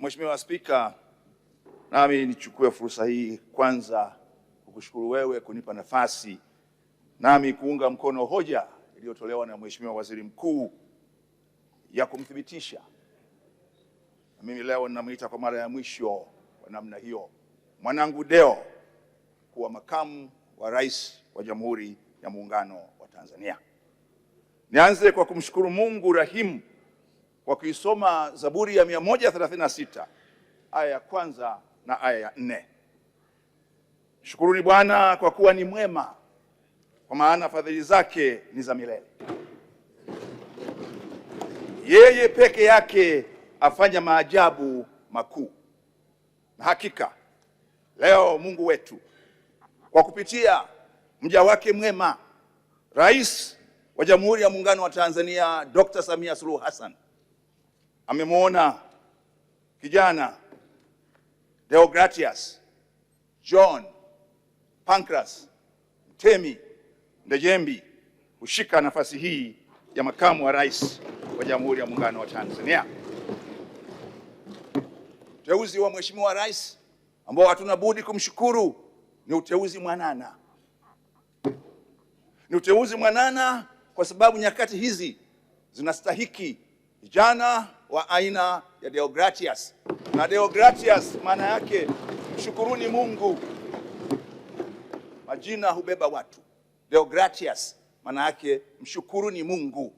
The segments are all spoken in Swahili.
Mheshimiwa Spika, nami nichukue fursa hii kwanza kukushukuru wewe kunipa nafasi nami kuunga mkono hoja iliyotolewa na Mheshimiwa Waziri Mkuu ya kumthibitisha. Mimi leo ninamuita kwa mara ya mwisho kwa namna hiyo mwanangu Deo kuwa makamu wa rais wa Jamhuri ya Muungano wa Tanzania. Nianze kwa kumshukuru Mungu Rahimu kwa kuisoma Zaburi ya 136 aya ya kwanza na aya ya 4. Shukuruni Bwana kwa kuwa ni mwema, kwa maana fadhili zake ni za milele. Yeye peke yake afanya maajabu makuu. Na hakika leo Mungu wetu kwa kupitia mja wake mwema Rais wa Jamhuri ya Muungano wa Tanzania Dr. Samia Suluhu Hassan amemwona kijana Deogratias John Pancras Mtemi Ndejembi kushika nafasi hii ya makamu wa rais wa Jamhuri ya Muungano wa Tanzania. Uteuzi wa Mheshimiwa Rais ambao hatuna budi kumshukuru ni uteuzi mwanana. Ni uteuzi mwanana kwa sababu nyakati hizi zinastahiki vijana wa aina ya Deogratias. Na Deogratias maana yake mshukuruni Mungu. Majina hubeba watu. Deogratias maana yake mshukuruni Mungu.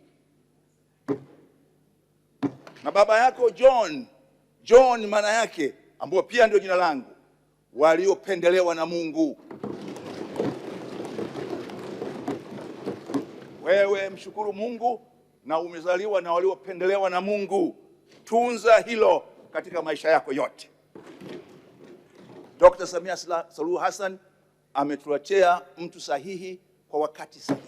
Na baba yako John maana yake ambao pia ndio jina langu, waliopendelewa na Mungu. Wewe mshukuru Mungu na umezaliwa na waliopendelewa na Mungu. Tunza hilo katika maisha yako yote. Dr. Samia Suluhu Hassan ametuletea mtu sahihi kwa wakati sahihi.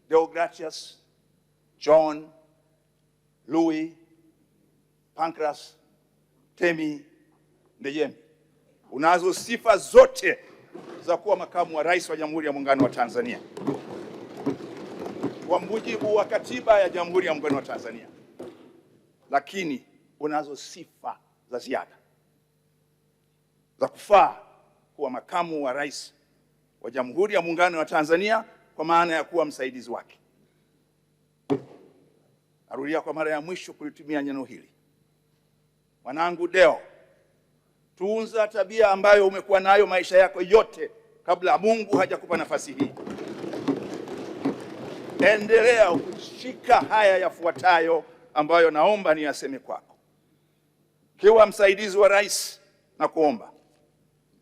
Deogratias, John, Louis, Pancras, Temi, Ndejembi, unazo sifa zote za kuwa makamu wa rais wa Jamhuri ya Muungano wa Tanzania kwa mujibu wa katiba ya Jamhuri ya Muungano wa Tanzania, lakini unazo sifa za ziada za kufaa kuwa makamu wa rais wa Jamhuri ya Muungano wa Tanzania kwa maana ya kuwa msaidizi wake. Narudia kwa mara ya mwisho kulitumia neno hili. Mwanangu Deo, tunza tabia ambayo umekuwa nayo maisha yako yote kabla Mungu hajakupa nafasi hii. Endelea kushika haya yafuatayo ambayo naomba niyaseme kwako. Kiwa msaidizi wa rais, na kuomba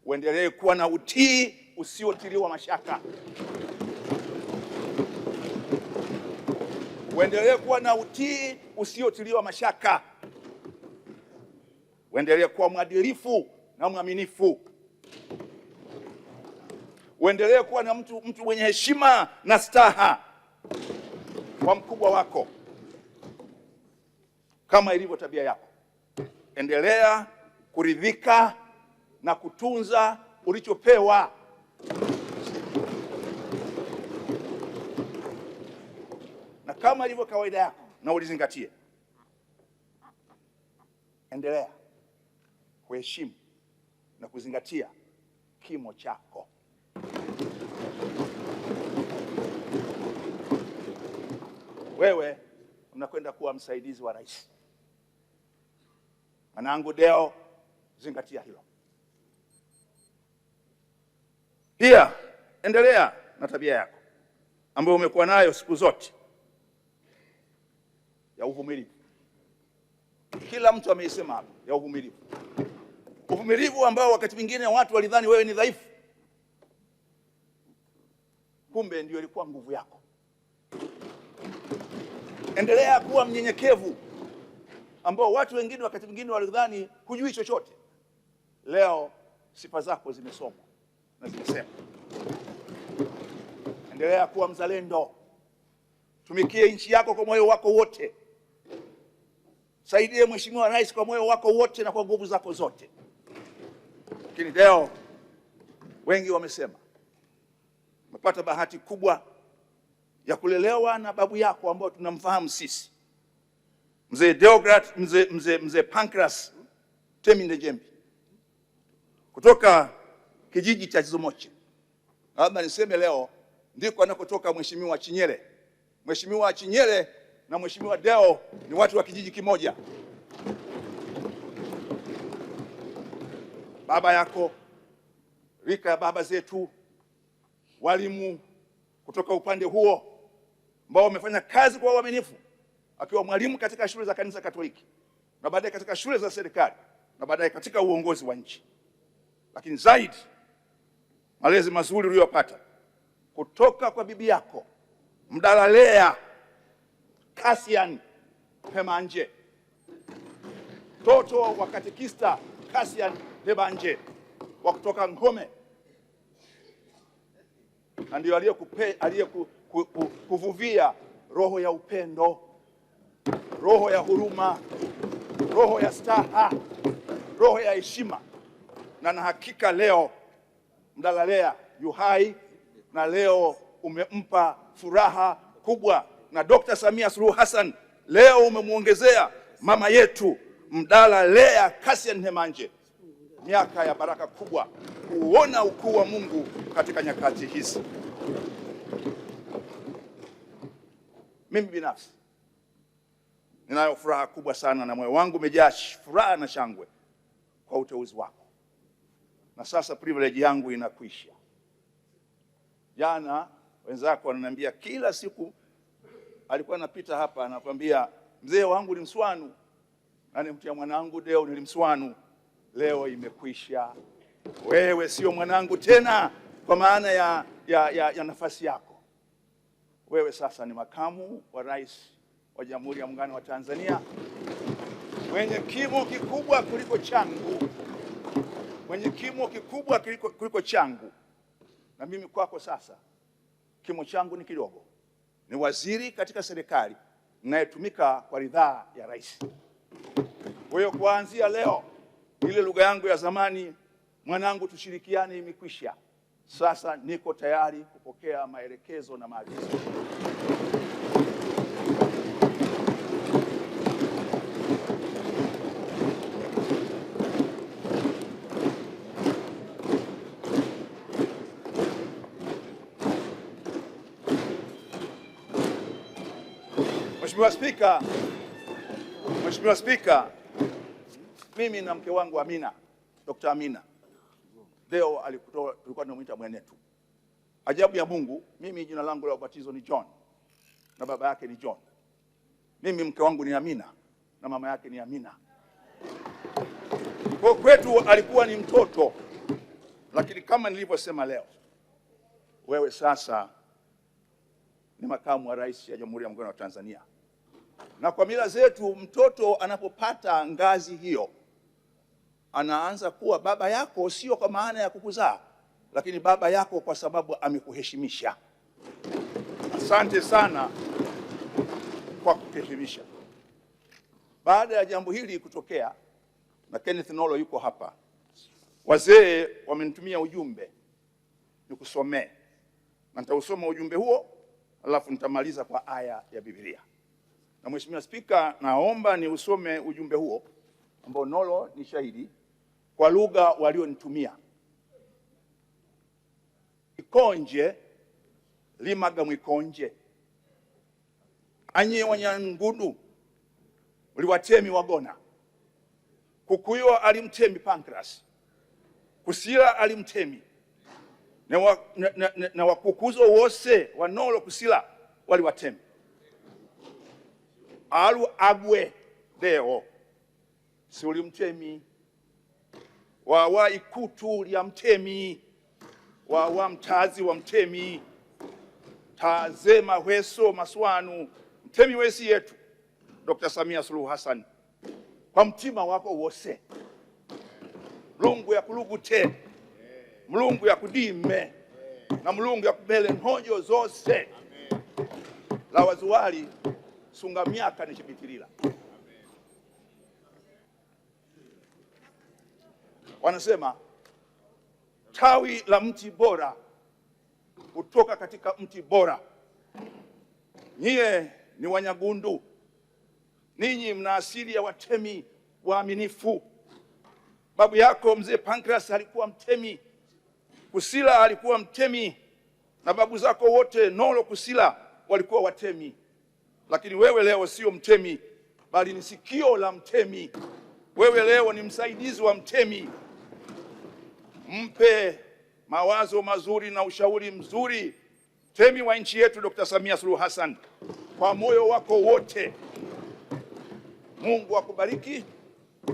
uendelee kuwa na utii usiotiliwa mashaka. Uendelee kuwa na utii usiotiliwa mashaka. Uendelee kuwa mwadilifu na mwaminifu. Uendelee kuwa na mtu mwenye heshima na staha kwa mkubwa wako kama ilivyo tabia yako. Endelea kuridhika na kutunza ulichopewa. Na kama ilivyo kawaida yako na ulizingatie. Endelea kuheshimu na kuzingatia kimo chako. Wewe unakwenda kuwa msaidizi wa rais. Mwanangu Deo, zingatia hilo. Pia endelea na tabia yako ambayo umekuwa nayo siku zote ya uvumilivu. Kila mtu ameisema hapo, ya uvumilivu. Uvumilivu ambao wakati mwingine watu walidhani wewe ni dhaifu, kumbe ndio ilikuwa nguvu yako. Endelea kuwa mnyenyekevu ambao watu wengine wakati mwingine walidhani hujui chochote. Leo sifa zako zimesomwa na zimesema. Endelea kuwa mzalendo. Tumikie nchi yako kwa moyo wako wote. Saidie Mheshimiwa Rais kwa moyo wako wote na kwa nguvu zako zote. Lakini leo wengi wamesema umepata bahati kubwa ya kulelewa na babu yako ambao tunamfahamu sisi, mzee Deograt, mzee Pancras Temi Ndejembi, kutoka kijiji cha Chizomoche. Labda niseme leo ndiko anakotoka Mheshimiwa Chinyere. Mheshimiwa Chinyere na Mheshimiwa Deo ni watu wa kijiji kimoja. Baba yako, rika ya baba zetu, walimu kutoka upande huo ambao wamefanya kazi kwa uaminifu, akiwa mwalimu katika shule za kanisa Katoliki na baadaye katika shule za serikali na baadaye katika uongozi wa nchi. Lakini zaidi, malezi mazuri uliyopata kutoka kwa bibi yako Mdalalea Cassian Hemanje, mtoto wa katekista Cassian Hemanje wa kutoka Ngome, na ndio aliyekuvuvia roho ya upendo, roho ya huruma, roho ya staha, roho ya heshima. Na hakika leo Mdalalea yu hai, na leo umempa furaha kubwa, na Dr. Samia Suluhu Hassan leo umemwongezea mama yetu Mdalalea Cassian Hemanje miaka ya baraka kubwa, kuona ukuu wa Mungu katika nyakati hizi. Mimi binafsi ninayo furaha kubwa sana, na moyo wangu umejaa furaha na shangwe kwa uteuzi wako. Na sasa privilege yangu inakwisha. Jana wenzako wananiambia, kila siku alikuwa anapita hapa anakuambia, mzee wangu ni Mswanu na nimtia mwanangu Deo ni Mswanu. Leo imekwisha. Wewe sio mwanangu tena kwa maana ya nafasi yako. Wewe sasa ni makamu wa rais wa Jamhuri ya Muungano wa Tanzania, mwenye kimo kikubwa kuliko changu, mwenye kimo kikubwa kuliko changu. Na mimi kwako sasa kimo changu ni kidogo, ni waziri katika serikali ninayetumika kwa ridhaa ya rais. Kwa hiyo kuanzia leo, ile lugha yangu ya zamani, mwanangu tushirikiane, imekwisha. Sasa niko tayari kupokea maelekezo na maagizo. Mheshimiwa Spika, mimi na mke wangu Amina, Dr. Amina Deo tulikuwa tunamuita mwenetu. Ajabu ya Mungu, mimi jina langu la ubatizo ni John na baba yake ni John. Mimi mke wangu ni Amina na mama yake ni Amina. Kwa kwetu alikuwa ni mtoto, lakini kama nilivyosema leo, wewe sasa ni makamu wa rais ya Jamhuri ya Muungano wa Tanzania. Na kwa mila zetu, mtoto anapopata ngazi hiyo anaanza kuwa baba yako, sio kwa maana ya kukuzaa, lakini baba yako kwa sababu amekuheshimisha. Asante sana kwa kuheshimisha. Baada ya jambo hili kutokea, na Kenneth Nolo yuko hapa, wazee wamenitumia ujumbe nikusomee, na nitausoma ujumbe huo alafu nitamaliza kwa aya ya Biblia. Na Mheshimiwa Spika, naomba ni usome ujumbe huo ambao Nolo ni shahidi kwa lugha walionitumia. Ikonje limaga mwikonje anye wanyangudu uliwatemi wagona, Kukuyo alimtemi Pancras, Kusila alimtemi, na wakukuzo wose wanolo Kusila waliwatemi. Alu agwe Deo si ulimtemi, wawa ikutu lya mtemi, wawa mtazi wa mtemi, tazema weso Maswanu mtemi wesi yetu Dr. Samia Suluhu Hassan, kwa mtima wako wose, mlungu ya kulugute, mlungu ya kudime, na mlungu ya kubele nhojo zose la wazuwali sunga miaka nichibitilila. Wanasema tawi la mti bora kutoka katika mti bora Nyie ni Wanyagundu, ninyi mna asili ya watemi waaminifu. Babu yako mzee Pancras alikuwa mtemi, Kusila alikuwa mtemi, na babu zako wote Nolo Kusila walikuwa watemi. Lakini wewe leo sio mtemi, bali ni sikio la mtemi. Wewe leo ni msaidizi wa mtemi. Mpe mawazo mazuri na ushauri mzuri mtemi wa nchi yetu Dr. Samia Suluhu Hassan kwa moyo wako wote. Mungu akubariki,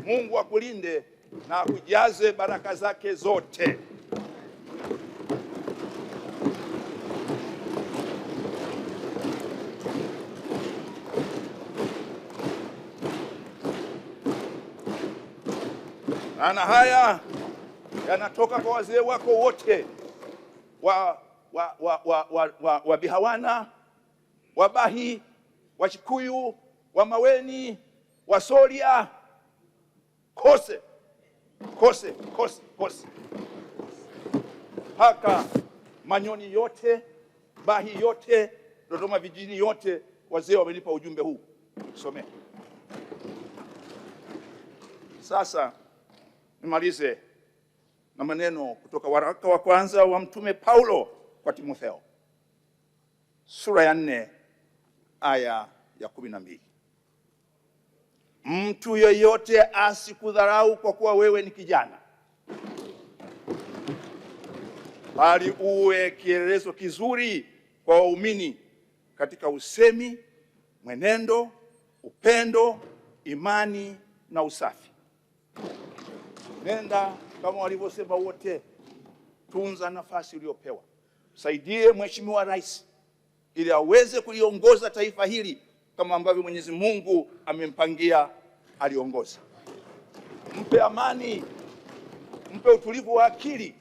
Mungu akulinde na akujaze baraka zake zote. Na haya yanatoka kwa wazee wako wote wa Bihawana, Wabahi, Wachikuyu, Wamaweni, Wasoria, Kose mpaka Manyoni yote, Bahi yote, Dodoma vijijini yote, wazee wamenipa ujumbe huu. Tusomee. Sasa nimalize na maneno kutoka waraka wa kwanza wa Mtume Paulo kwa Timotheo, sura ya 4 aya ya 12. Mtu yeyote asikudharau kwa kuwa wewe ni kijana, bali uwe kielelezo kizuri kwa waumini katika usemi, mwenendo, upendo, imani na usafi. Nenda kama walivyosema wote, tunza nafasi uliyopewa. Msaidie Mheshimiwa Rais ili aweze kuliongoza taifa hili kama ambavyo Mwenyezi Mungu amempangia aliongoza. Mpe amani, mpe utulivu wa akili,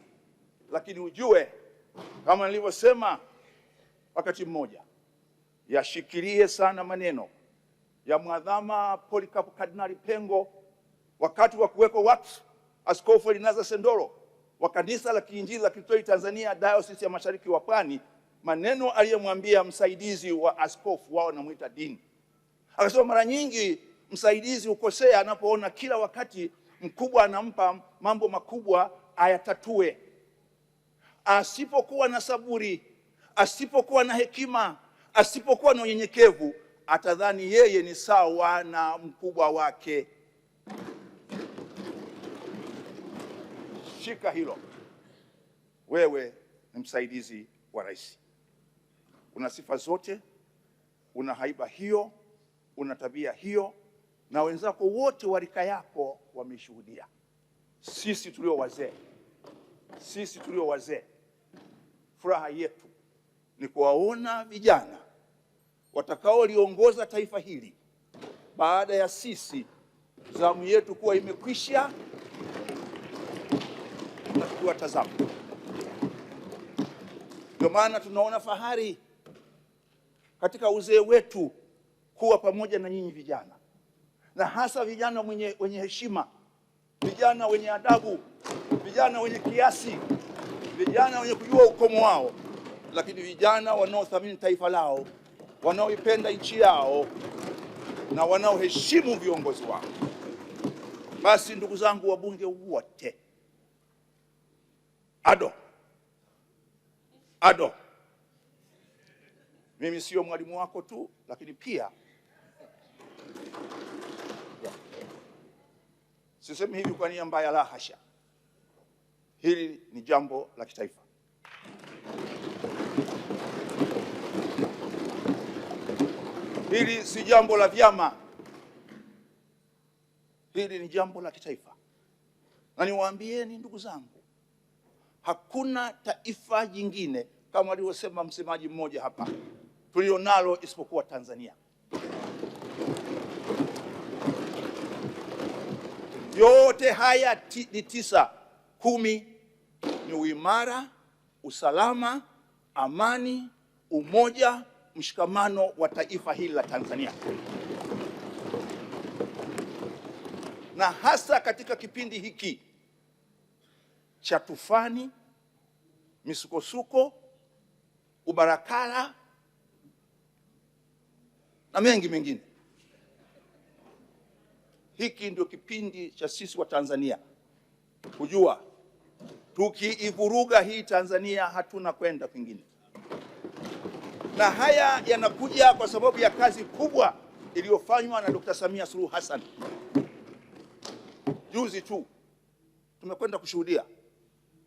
lakini ujue kama nilivyosema wakati mmoja, yashikilie sana maneno ya Mwadhama Polycarp Kardinali Pengo wakati wa kuwekwa wakfu Askofu Elinaza Sendoro wa Kanisa la Kiinjili la Kitoi Tanzania Diocese ya Mashariki wa Pwani, maneno aliyemwambia msaidizi wa askofu wao namuita Dini. Akasema mara nyingi msaidizi ukosea anapoona kila wakati mkubwa anampa mambo makubwa ayatatue. Asipokuwa na saburi, asipokuwa na hekima, asipokuwa na unyenyekevu, atadhani yeye ni sawa na mkubwa wake. Shika hilo. Wewe ni msaidizi wa rais. Una sifa zote, una haiba hiyo, una tabia hiyo, na wenzako wote wa rika yako wameshuhudia. Sisi tulio wazee, furaha yetu ni kuwaona vijana watakaoliongoza taifa hili baada ya sisi zamu yetu kuwa imekwisha, na tuwatazama. Ndio maana tunaona fahari katika uzee wetu kuwa pamoja na nyinyi vijana, na hasa vijana wenye heshima, vijana wenye adabu, vijana wenye kiasi, vijana wenye kujua ukomo wao, lakini vijana wanaothamini taifa lao, wanaoipenda nchi yao na wanaoheshimu viongozi wao. Basi ndugu zangu wabunge wote, ado, mimi sio mwalimu wako tu, lakini pia sisemi hivi kwa nia mbaya, la hasha. Hili ni jambo la kitaifa. Hili si jambo la vyama, hili ni jambo la kitaifa. Na niwaambieni ndugu zangu, hakuna taifa jingine kama alivyosema msemaji mmoja hapa tulionalo isipokuwa Tanzania. Yote haya ni 9, 10 ni uimara, usalama, amani, umoja, mshikamano wa taifa hili la Tanzania. Na hasa katika kipindi hiki cha tufani, misukosuko, ubarakala, na mengi mengine. Hiki ndio kipindi cha sisi wa Tanzania kujua tukiivuruga hii Tanzania hatuna kwenda kwingine, na haya yanakuja kwa sababu ya kazi kubwa iliyofanywa na Dr. Samia Suluhu Hassan. Juzi tu tumekwenda kushuhudia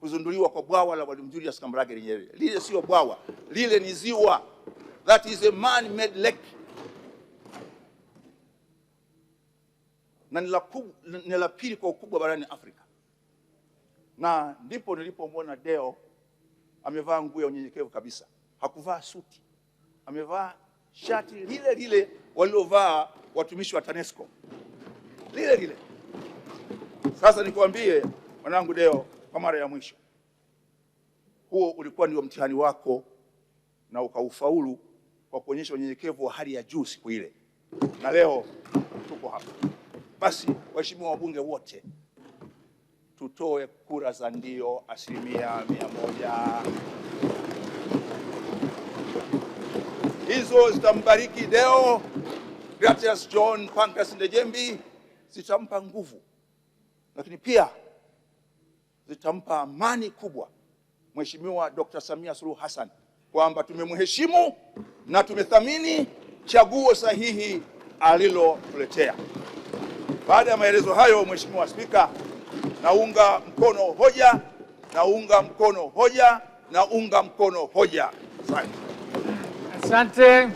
kuzinduliwa kwa bwawa la Mwalimu Julius Kambarage Nyerere. Lile sio bwawa, lile ni ziwa. That is a man-made lake. Na ni la pili kwa ukubwa barani Afrika. Na ndipo nilipomwona Deo amevaa nguo ya unyenyekevu kabisa. Hakuvaa suti. Amevaa shati lile lile waliovaa watumishi wa TANESCO. Lile lile. Sasa nikwambie mwanangu Deo, kwa mara ya mwisho, huo ulikuwa ndio mtihani wako na ukaufaulu kwa kuonyesha unyenyekevu wa hali ya juu siku ile. Na leo tuko hapa. Basi waheshimiwa wabunge wote, tutoe kura za ndio 100%. Hizo zitambariki Deo Gratias John Pancras Ndejembi, zitampa nguvu, lakini pia zitampa amani kubwa Mheshimiwa Dr. Samia Suluhu Hassan kwamba tumemheshimu na tumethamini chaguo sahihi alilotuletea. Baada ya maelezo hayo, Mheshimiwa Spika, naunga mkono hoja, naunga mkono hoja, naunga mkono hoja. Asante.